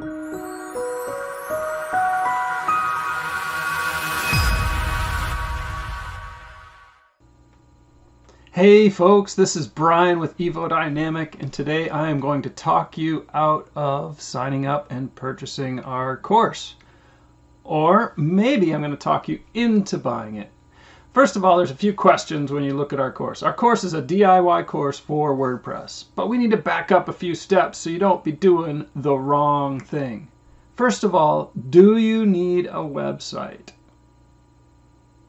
Hey folks, this is Brian with EvoDynamic, and today I am going to talk you out of signing up and purchasing our course. Or maybe I'm going to talk you into buying it. First of all, there's a few questions when you look at our course. Our course is a DIY course for WordPress, but we need to back up a few steps so you don't be doing the wrong thing. First of all, do you need a website?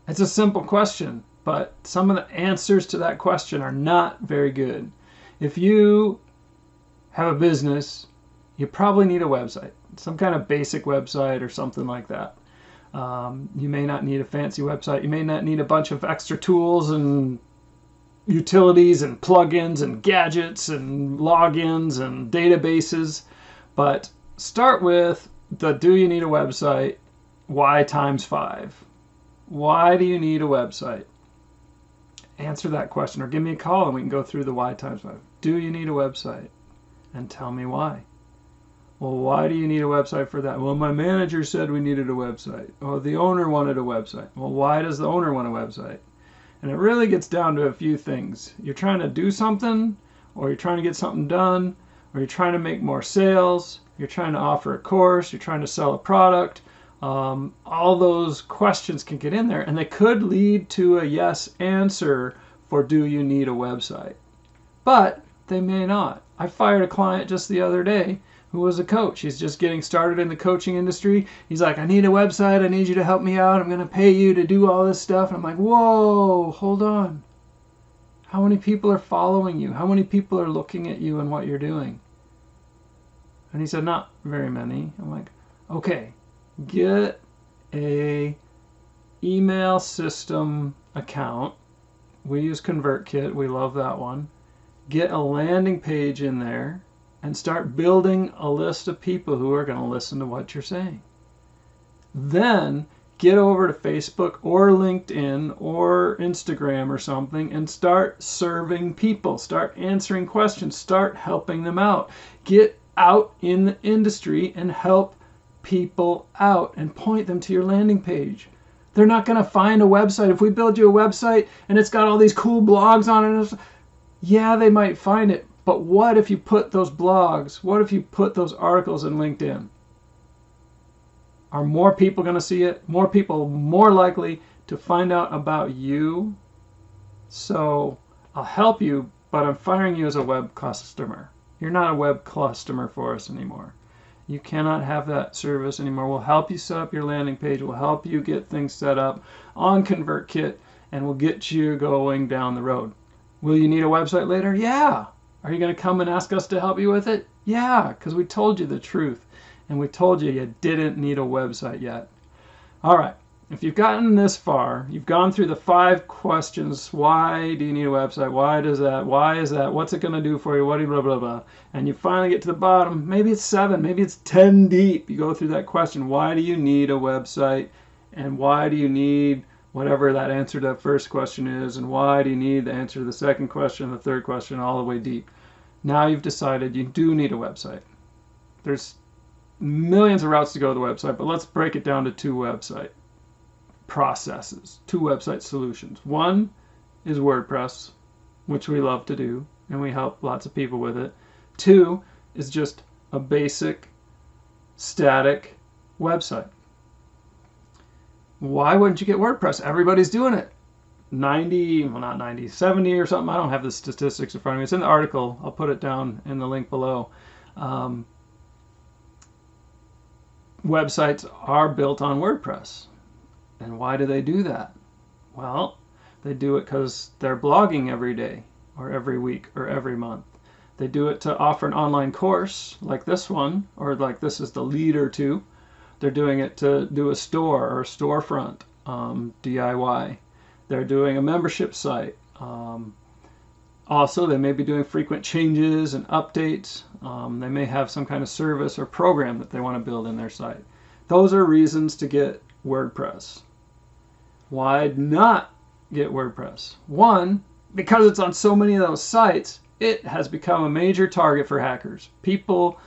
It's a simple question, but some of the answers to that question are not very good. If you have a business, you probably need a website, some kind of basic website or something like that. You may not need a fancy website. You may not need a bunch of extra tools and utilities and plugins and gadgets and logins and databases. But start with the do you need a website? Why times 5? Why do you need a website? Answer that question or give me a call and we can go through the why times 5. Do you need a website? And tell me why. Well, why do you need a website for that? Well, my manager said we needed a website. Oh, the owner wanted a website. Well, why does the owner want a website? And it really gets down to a few things. You're trying to do something, or you're trying to get something done, or you're trying to make more sales, you're trying to offer a course, you're trying to sell a product. All those questions can get in there, and they could lead to a yes answer for do you need a website. But they may not. I fired a client just the other day who was a coach. He's just getting started in the coaching industry. He's like, I need a website. I need you to help me out. I'm going to pay you to do all this stuff. And I'm like, whoa, hold on. How many people are following you? How many people are looking at you and what you're doing? And he said, not very many. I'm like, okay, get a email system account. We use ConvertKit. We love that one. Get a landing page in there and start building a list of people who are going to listen to what you're saying. Then get over to Facebook or LinkedIn or Instagram or something and start serving people. Start answering questions. Start helping them out. Get out in the industry and help people out and point them to your landing page. They're not going to find a website. If we build you a website and it's got all these cool blogs on it, yeah, they might find it. But what if you put those blogs, what if you put those articles in LinkedIn? Are more people going to see it? More people more likely to find out about you? So I'll help you, but I'm firing you as a web customer. You're not a web customer for us anymore. You cannot have that service anymore. We'll help you set up your landing page. We'll help you get things set up on ConvertKit, and we'll get you going down the road. Will you need a website later? Yeah. Are you going to come and ask us to help you with it? Yeah, because we told you the truth, and we told you you didn't need a website yet. All right. If you've gotten this far, you've gone through the 5 questions. Why do you need a website? Why does that? Why is that? What's it going to do for you? What do you blah, blah, blah. And you finally get to the bottom. Maybe it's 7. Maybe it's 10 deep. You go through that question. Why do you need a website? And why do you need whatever that answer to that first question is? And why do you need the answer to the second question, the third question, all the way deep? Now you've decided you do need a website. There's millions of routes to go to the website, but let's break it down to 2 website processes, 2 website solutions. One is WordPress, which we love to do, and we help lots of people with it. 2 is just a basic, static website. Why wouldn't you get WordPress? Everybody's doing it. 90, well not 90, 70 or something. I don't have the statistics in front of me. It's in the article. I'll put it down in the link below. Websites are built on WordPress. And why do they do that? Well, they do it because they're blogging every day or every week or every month. They do it to offer an online course like this one, or like this is the leader to. They're doing it to do a store or a storefront, DIY. They're doing a membership site. Also, they may be doing frequent changes and updates. They may have some kind of service or program that they want to build in their site. Those are reasons to get WordPress. Why not get WordPress? One, because it's on so many of those sites, it has become a major target for hackers. People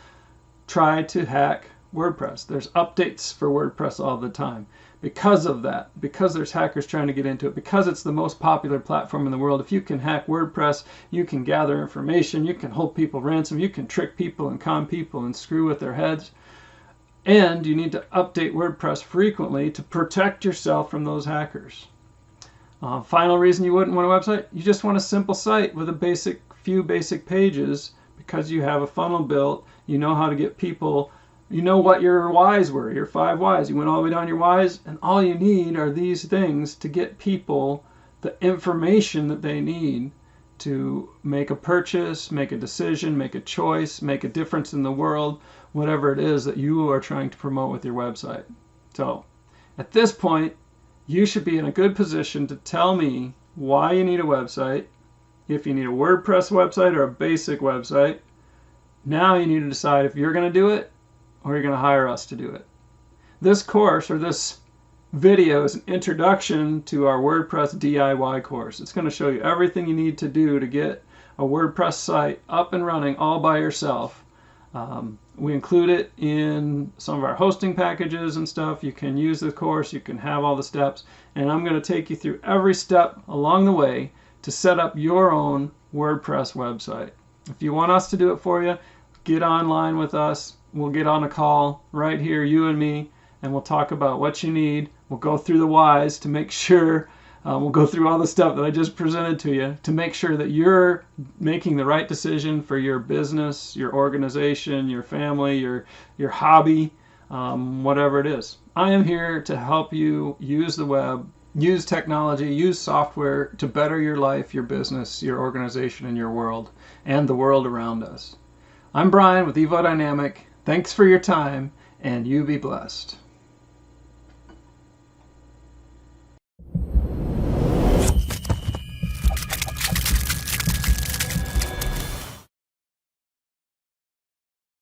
try to hack WordPress. There's updates for WordPress all the time. Because of that, because there's hackers trying to get into it, because it's the most popular platform in the world, if you can hack WordPress, you can gather information, you can hold people ransom, you can trick people and con people and screw with their heads. And you need to update WordPress frequently to protect yourself from those hackers. Final reason you wouldn't want a website, you just want a simple site with a few basic pages, because you have a funnel built, you know how to get people. You know what your whys were, your 5 whys. You went all the way down your whys, and all you need are these things to get people the information that they need to make a purchase, make a decision, make a choice, make a difference in the world, whatever it is that you are trying to promote with your website. So at this point, you should be in a good position to tell me why you need a website, if you need a WordPress website or a basic website. Now you need to decide if you're going to do it or you're going to hire us to do it. This course, or this video, is an introduction to our WordPress DIY course. It's going to show you everything you need to do to get a WordPress site up and running all by yourself. We include it in some of our hosting packages and stuff. You can use the course, you can have all the steps, and I'm going to take you through every step along the way to set up your own WordPress website. If you want us to do it for you, get online with us. We'll get on a call right here, you and me, and we'll talk about what you need. We'll go through the whys to make sure, we'll go through all the stuff that I just presented to you to make sure that you're making the right decision for your business, your organization, your family, your hobby, whatever it is. I am here to help you use the web, use technology, use software to better your life, your business, your organization, and your world, and the world around us. I'm Brian with Evo Dynamic. Thanks for your time, and you be blessed.